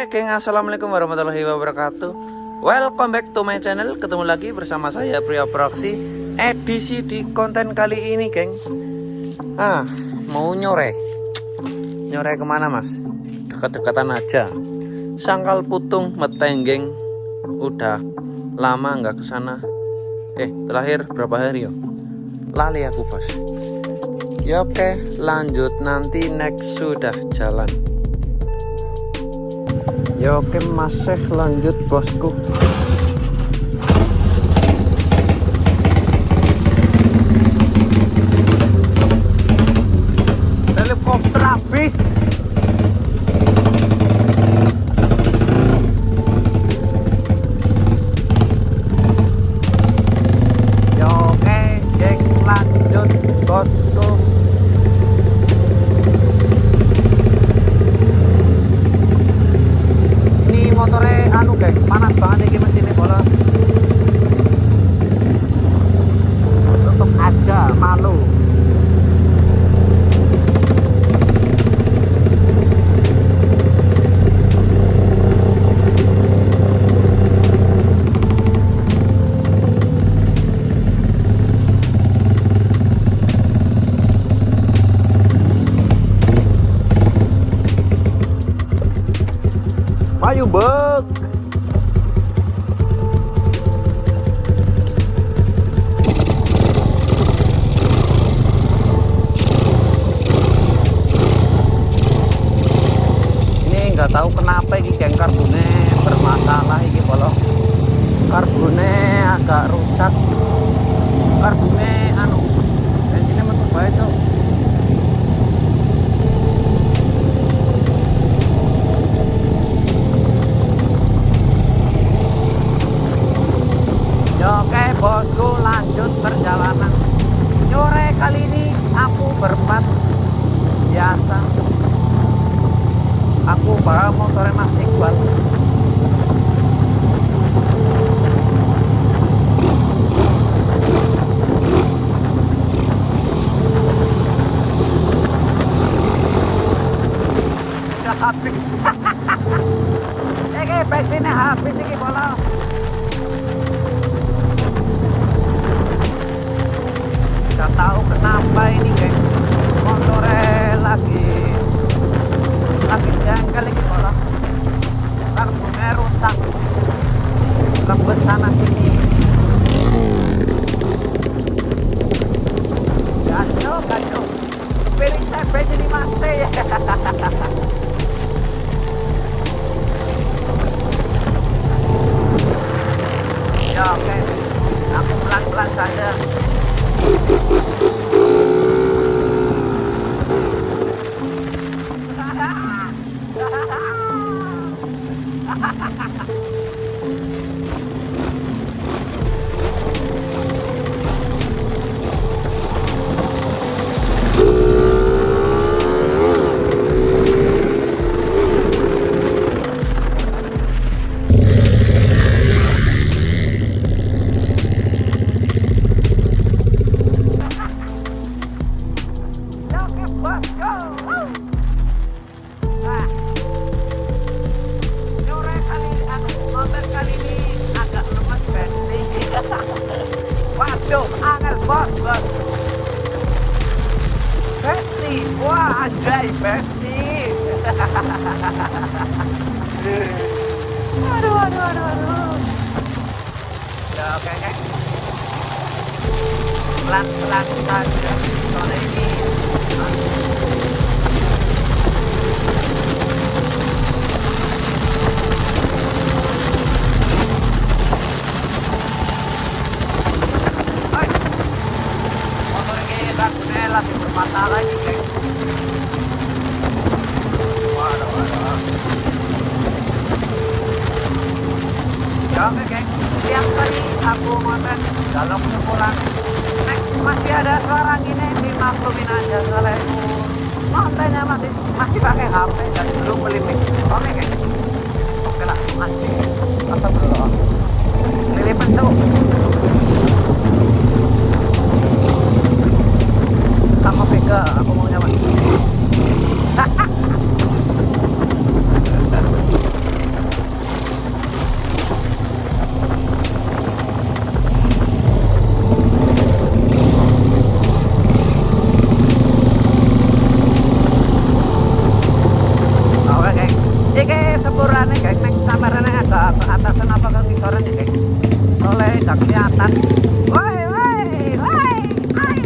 Oke geng, assalamualaikum warahmatullahi wabarakatuh. Welcome back to my channel. Ketemu lagi bersama saya Pria Proxy. Edisi di konten kali ini geng, mau nyore kemana mas? Dekat-dekatan aja. Sangkal Putung Metenggeng. Udah lama nggak kesana. Terakhir berapa hari yo? Lali aku bos. Ya oke, lanjut nanti next sudah jalan. Ya oke, masih lanjut bosku. Helikopter habis. Ya oke, geng, lanjut bosku. Motornya anu guys, panas banget ini mesinnya bola. Tutup aja, malu. Ayo bek. Ini nggak tahu kenapa ini geng, karbonnya bermasalah ini kalau karbonnya agak rusak. Karbonnya anu bensinnya metu bae cok. Oke bosku, lanjut perjalanan. Nyore kali ini aku berempat. Biasa aku bawa motornya Mas Iqbal. Udah habis. Bensinnya habis ini bola. Gak tahu kenapa ini geng, motornya lagi jengkel ini bola. Karbonnya rusak, lembes sana sini. Kacau. Pilih saya jadi mati ya. Ya oke, aku pelan-pelan saja. Waduh, angel bos. Besti, wah anjay Besti. Aduh. Ya oke. Pelan-pelan saja. Soalnya ini lagi bermasalah ini geng. Waduh. Ya oke geng, setiap kali aku motor dalam sebulan masih ada suara gini, dimaklumin aja soalnya motornya masih pakai HP dan belum beli mic. Oke geng, oke lah anjing atau belum lili pencuk sama Vega, aku mau nyaman. suaranya kayak oleh nggak kelihatan. Woi woi woi hai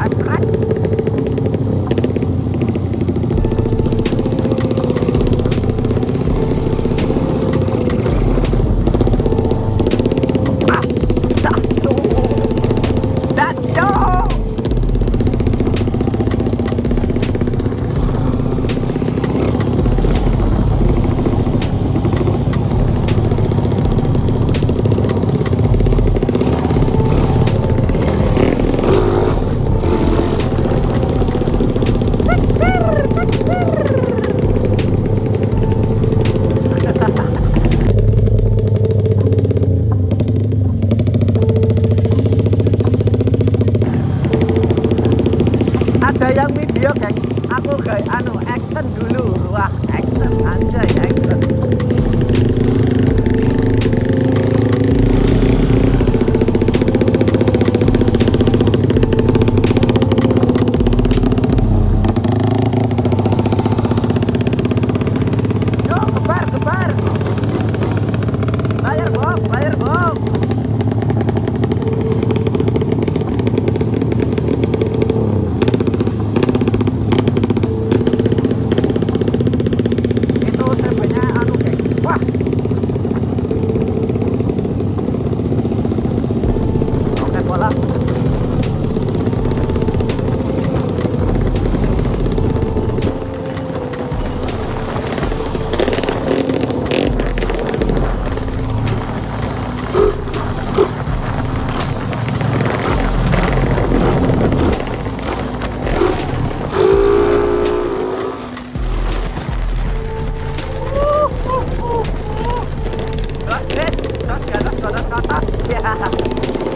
keren. Ada yang video geng, aku kayak action dulu. Wah action anjay action. Yo kebar kebar, bayar bom bayar bom.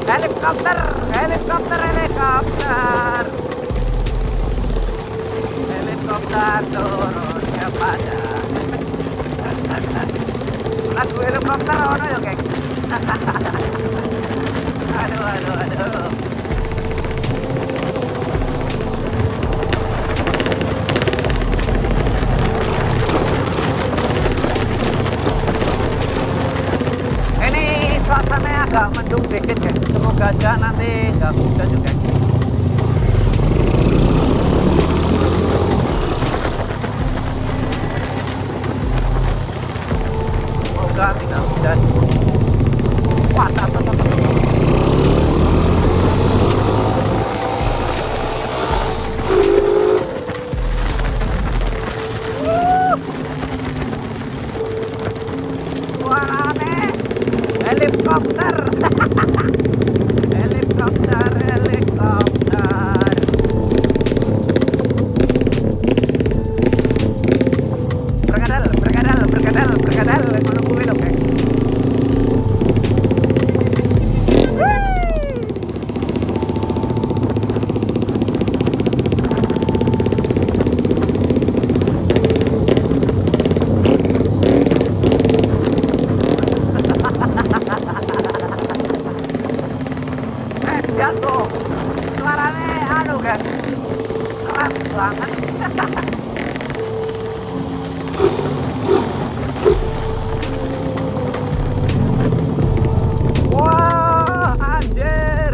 Helikopter, helikopter, helikopter, helikopter turun ke pada. Lagu helikopter ono ya geng. Aduh aduh aduh. Suasananya agak mendung dikit ya. Semoga aja nanti nggak hujan juga. Semoga tidak hujan. Wah, suaranya helikopter. Helikopter, helikopter. Berkadal, berkadal, berkadal, berkadal. Menunggu belok ya. Jatuh, suaranya kan keras banget. Wah anjir,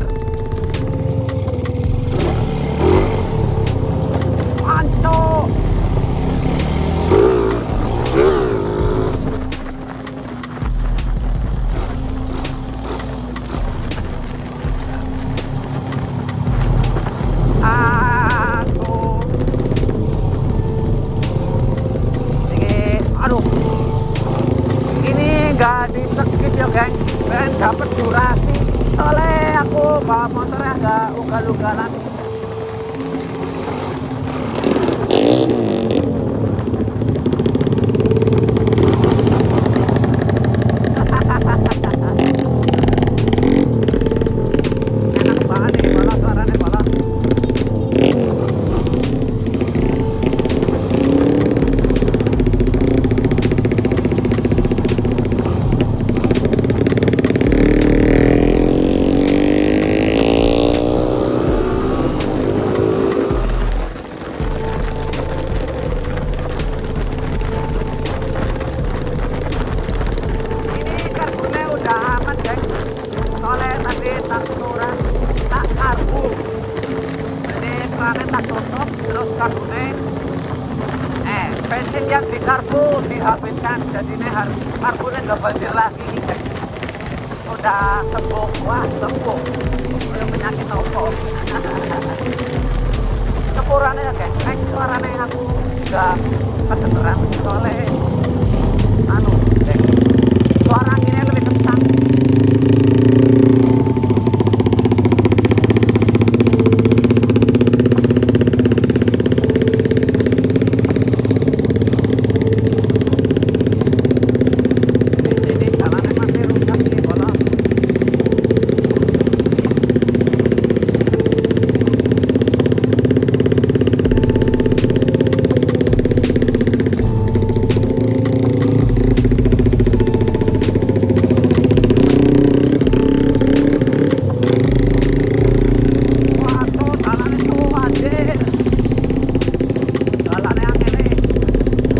mancok. Gak disekip ya geng, pengen dapet durasi. Soalnya aku bawa motornya agak ugal-ugalan. Enak banget nih, malah suaranya malah. nggak banjir lagi gitu. Udah sembuh, wah sembuh. Udah penyakit opo. Sepurane ya kayak suaranya aku nggak kedengeran soalnya anu kayak suara ini lebih kencang.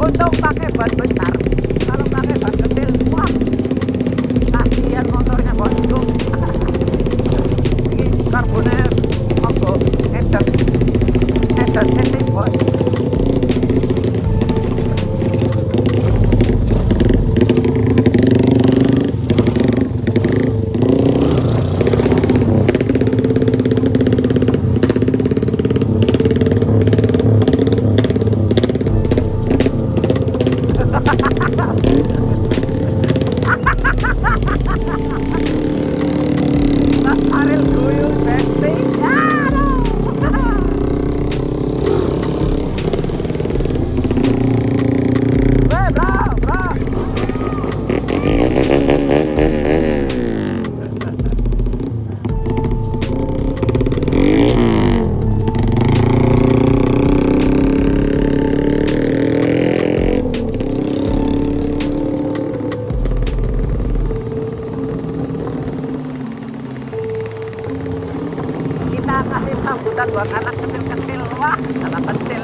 Untung pakai ban besar, kalau pakai ban kecil, wah kasihan motornya bosku. Ini karbonnya apa? Edan setting bos. Ariel guyur besti. Bro, bro. Kita kasih sambutan buat anak kecil-kecil. Wah, anak kecil.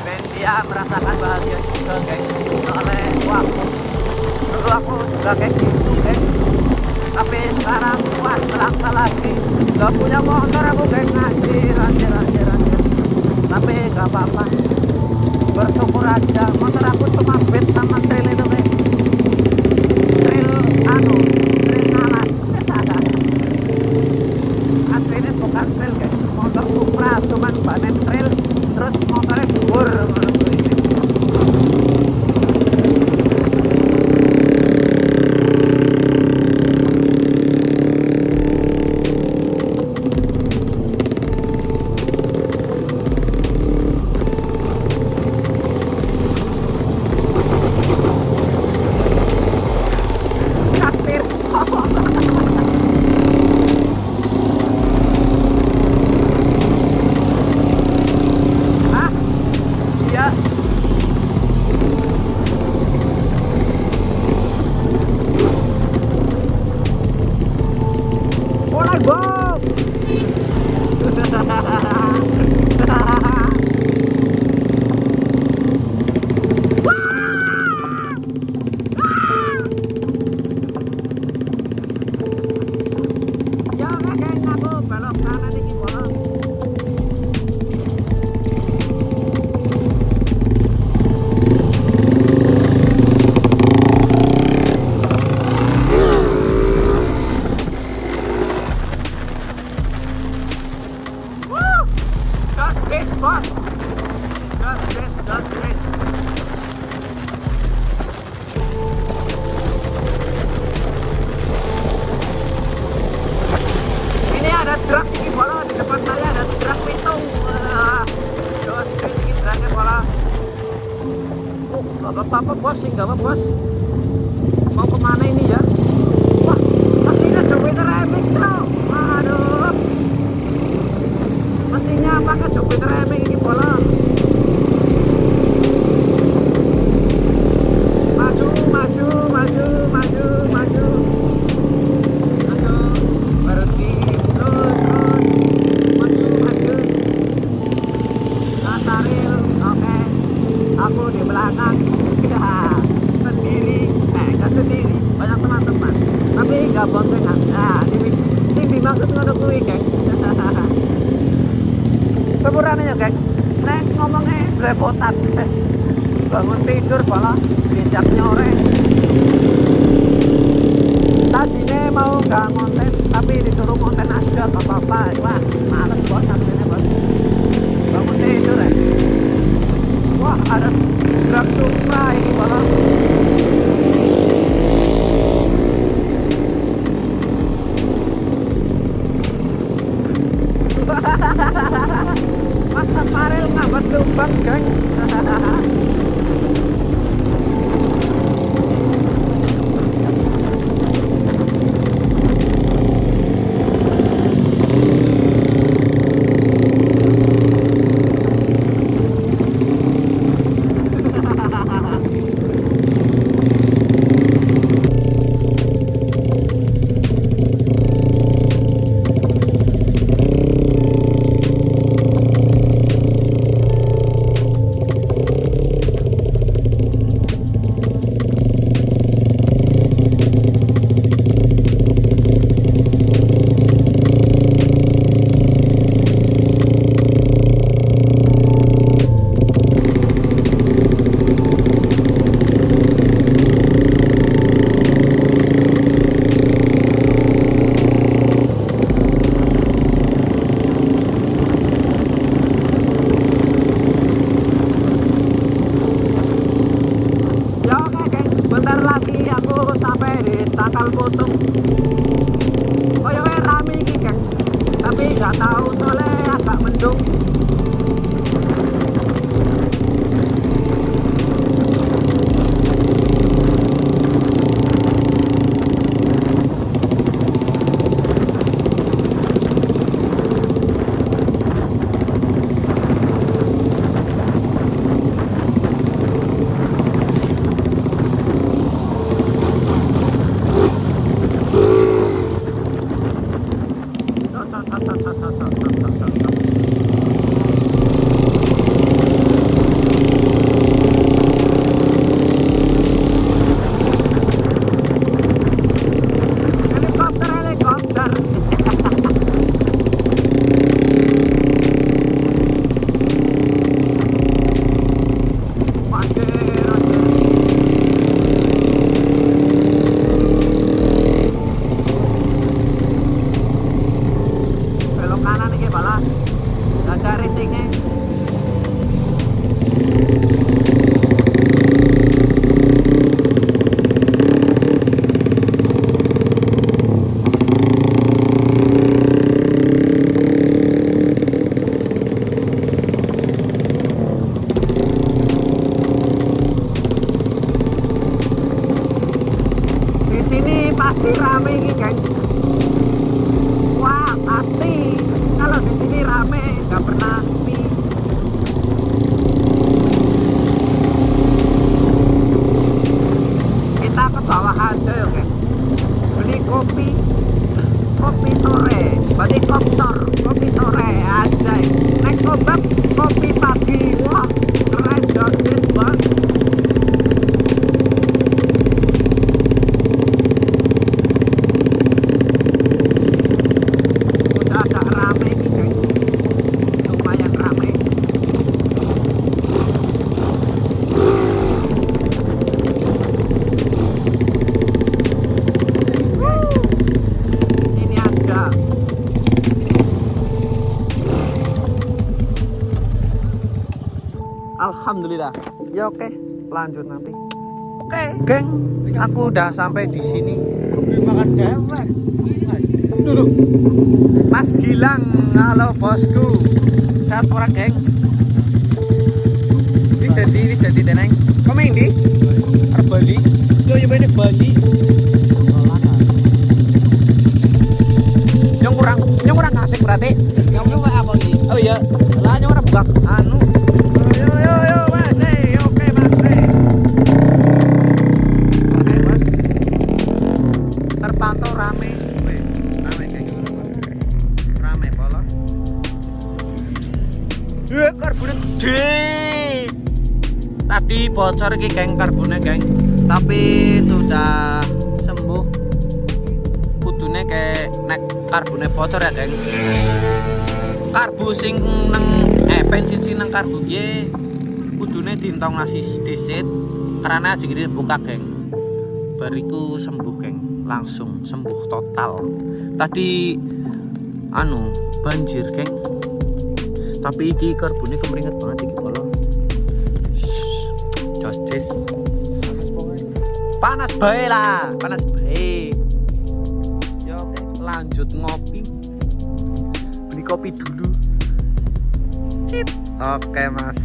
Dan dia merasakan bahagia juga guys. Soalnya wah, dulu aku juga kayak gitu guys. Tapi sekarang wah terasa lagi. Gak punya motor aku kayak anjir. Tapi gak apa-apa. Bersyukur aja. Motor aku cuma bed sama trail itu guys. Trail ngalas. Asli ini bukan trail guys, motor Supra cuman banen trail terus motornya dhuwur. Kapir. Ah, iya. Mulai Bob. Ya kayaknya aku belok kanan iki bolong. Woo! Gas base bos. Gas base. Ini ada truk ini bola di depan saya ada truk pitung. Terus sedikit truknya bola. Gak apa-apa bos sih, gak apa bos. Mau kemana ini ya? Wah, mesinnya Jupiter remix bro. Aduh. Mesinnya pakai Jupiter remix ini bola. Maju. Berhenti terus. Maju. Nasaril, oke. Aku di belakang. Ya, sendiri. Gak sendiri. Banyak teman-teman. Tapi gak boncengan. Nah, ini sing dimaksud ngono kuwi, geng. Sepurane ya, geng. Nek ngomongnya belepotan. bangun tidur malah diajak nyore. Tadinya mau nggak konten tapi disuruh konten aja gak apa-apa. Wah males bos aslinya bos. Bangun tidur ya. Wah ada gerak Supra ini malah. Masa Farel ngabas lubang geng. Bentar lagi aku sampai di Sakal Potong. Kayaknya rame ini kan, tapi nggak tahu soalnya agak mendung. Pasti rame ini geng. Wah pasti kalau di sini rame, nggak pernah sepi. Kita ke bawah aja ya geng. Beli kopi sore, berarti kopi sore aja. Naik obat kopi pagi, wah keren joget bos. Alhamdulillah. Ya oke, lanjut nanti. Oke, geng, aku udah sampai di sini. Dulu. Mas Gilang, halo bosku. Sehat ora, geng? Wis dadi teneng. Kok main di? Arep Bali. So yo bene Bali. Yang kurang asik berarti. Yang apa iki? Oh iya, lah yang ora buka anu. Yo mas, oke mas. Oke mas. Terpantau rame kayak gitu. Rame pola. Karbonnya gede. Tadi bocor ki geng karbonnya geng. Tapi sudah sembuh. Kudune kayak nek karbonnya bocor ya geng. Karbu sing nang bensin sing nang karbu piye kudune dintong nasi disit karena jigire buka geng. Bariku sembuh geng, langsung sembuh total. Tadi banjir geng. Tapi iki kerbune kemringet banget iki polo. Josis. Panas bae lah, panas bae. Ya oke, lanjut ngopi. Beli kopi dulu. Cip. Oke mas.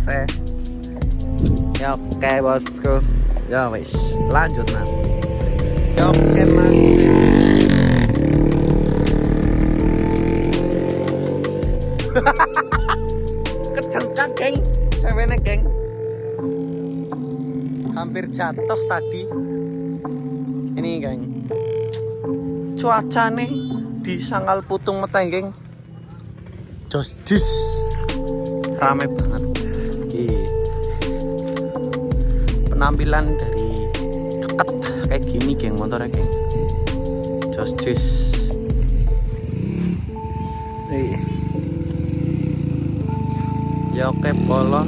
Ya oke bosku. Ya wis, lanjut nah. Ya oke mas. Kecengkak geng, ceweknya geng. Hampir jatuh tadi. Ini geng. Cuaca nih di Sangkal Putung Meteng geng. Josdis. Rame banget. Penampilan dari dekat kayak gini geng, motornya geng. Josdis. Ya oke polo.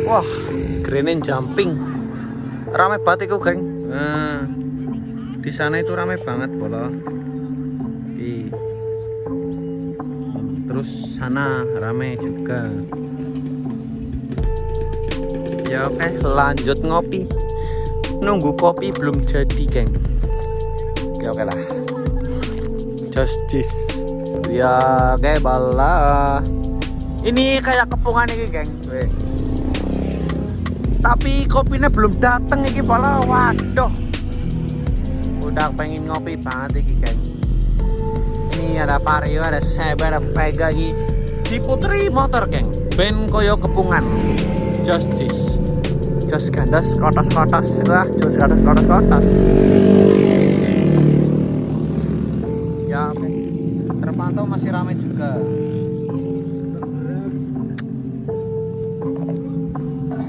Wah, grenen jumping. Rame banget itu, geng. Di sana itu rame banget polo. Terus sana rame juga. Ya oke, lanjut ngopi. Nunggu kopi belum jadi, geng. Ya oke lah. Justice. Ya kayak bala. Ini kayak kepungan ini geng. Tapi kopinya belum dateng iki bala. Waduh. Udah pengen ngopi banget iki geng. Ini ada Vario, ada Saber, ada Vega iki. Di Putri motor geng. Ben koyo kepungan. Justice. Just gandas kotos-kotos. Wah, just gandas kotos-kotos. Ya oke. Terpantau masih ramai juga.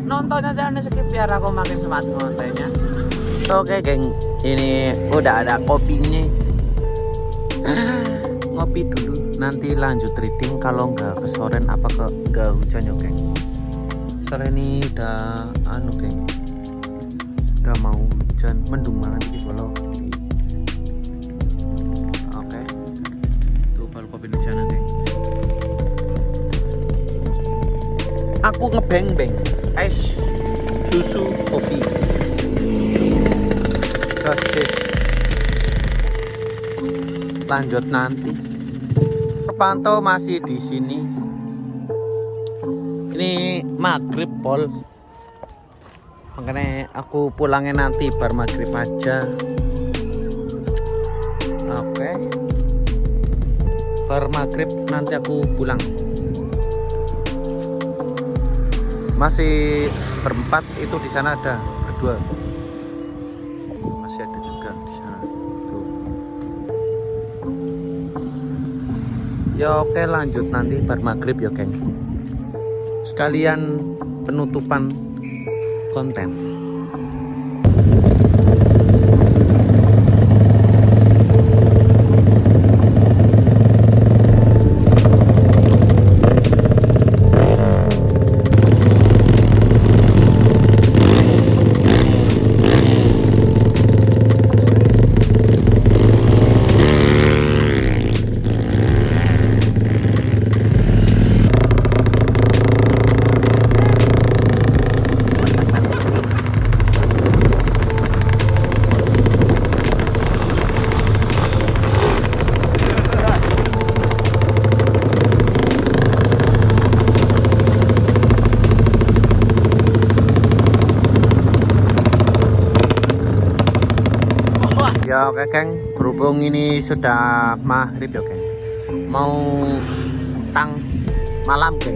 Nontonnya jangan di skip biar aku makin semangat ngontennya. Oke geng, ini udah ada kopinya. Ngopi dulu, nanti lanjut reading. Kalau nggak kesoren apa nggak hujan ya geng. Sore ini udah geng, udah mau hujan, mendung banget di Solo. Aku ngebeng-beng es susu kopi. Terus lanjut nanti. Terpantau masih di sini. Ini maghrib pol. Makanya aku pulangnya nanti bar maghrib aja. Oke. Bar maghrib nanti aku pulang. Masih berempat, itu di sana ada berdua. Masih ada juga di sana. Tuh. Ya oke, lanjut nanti bar maghrib ya geng. Sekalian penutupan konten. Ya oke geng, berhubung ini sudah maghrib ya geng, mau tang malam geng,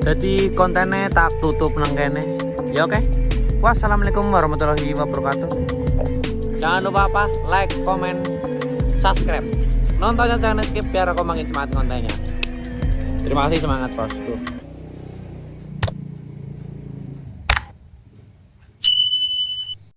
jadi kontennya tak tutup nang kene. Ya oke, wassalamualaikum warahmatullahi wabarakatuh. Jangan lupa like, comment, subscribe. Nontonnya jangan skip biar aku makin semangat kontennya. Terima kasih, semangat bosku.